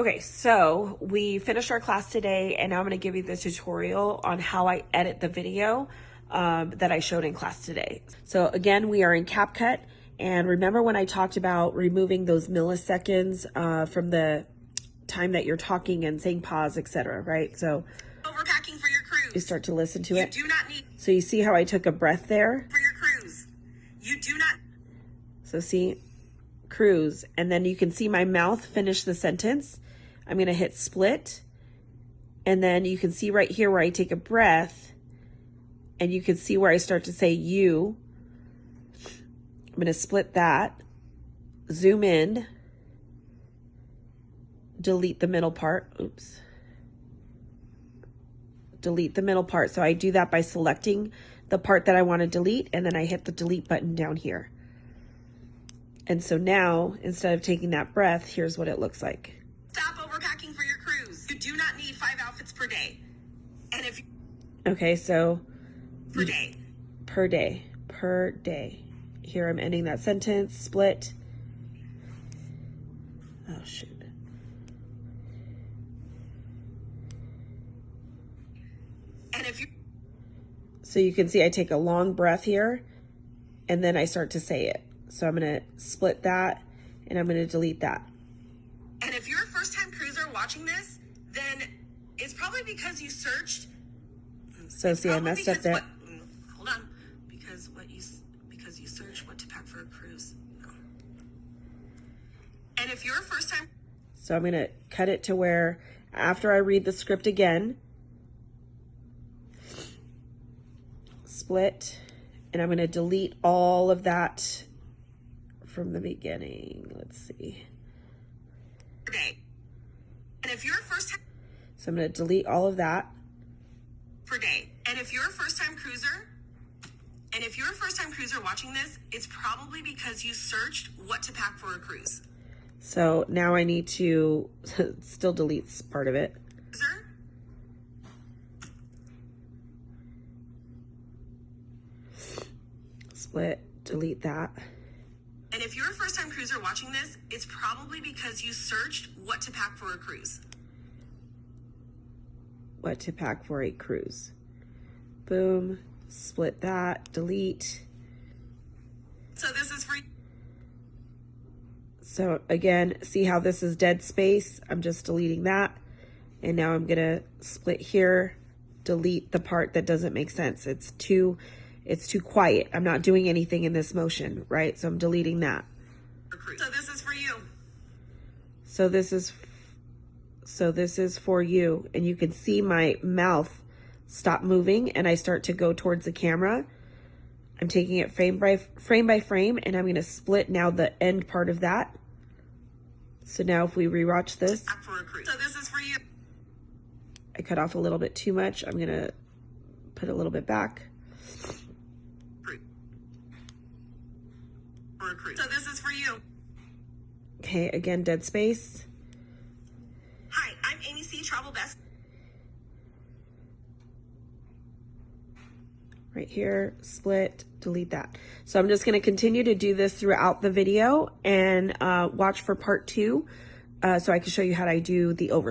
Okay, so we finished our class today, and now I'm going to give you the tutorial on how I edit the video that I showed in class today. So again, we are in CapCut, and remember when I talked about removing those milliseconds from the time that you're talking and saying pause, etc., right? So overpacking for your cruise. You start to listen to it. You do not need So you see how I took a breath there? for your cruise. You do not. So see, cruise, and then you can see my mouth finish the sentence. I'm going to hit split, and then you can see right here where I take a breath, and you can see where I start to say you. I'm going to split that, zoom in, delete the middle part. Oops. Delete the middle part. So I do that by selecting the part that I want to delete, and then I hit the delete button down here. And so now, instead of taking that breath, here's what it looks like. Stop overpacking for your cruise. You do not need 5 outfits per day. And if you Okay, so per day. Per day. Here I'm ending that sentence, split. Oh, shoot. And if you So you can see I take a long breath here, and then I start to say it. So I'm going to split that, and I'm going to delete that. And if you're a first-time cruiser watching this, then it's probably because you searched. So see, I messed up that. Hold on, because you searched what to pack for a cruise. No. And if you're a first-time. So I'm going to cut it to where after I read the script again, split, and I'm going to delete all of that from the beginning. Let's see. Day. And if you're a first time. So I'm going to delete all of that. Per day. And if you're a first-time cruiser, watching this, it's probably because you searched what to pack for a cruise. So now I need to still delete part of it. Cruiser? Split, delete that. And if you're a first-time cruiser watching this, it's probably because you searched what to pack for a cruise. What to pack for a cruise. Boom, split that, delete. So this is for you. So again, see how this is dead space? I'm just deleting that. And now I'm gonna split here, delete the part that doesn't make sense. It's too quiet. I'm not doing anything in this motion, right? So I'm deleting that. So this is for you. So this is for you. And you can see my mouth stop moving, and I start to go towards the camera. I'm taking it frame by frame, and I'm going to split now the end part of that. So now if we rewatch this. So this is for you. I cut off a little bit too much. I'm going to put a little bit back. So this is for you. Okay, again, dead space. Hi, I'm Amy C. Travel Best. Right here, split, delete that. So I'm just going to continue to do this throughout the video and watch for part 2 so I can show you how to do the over.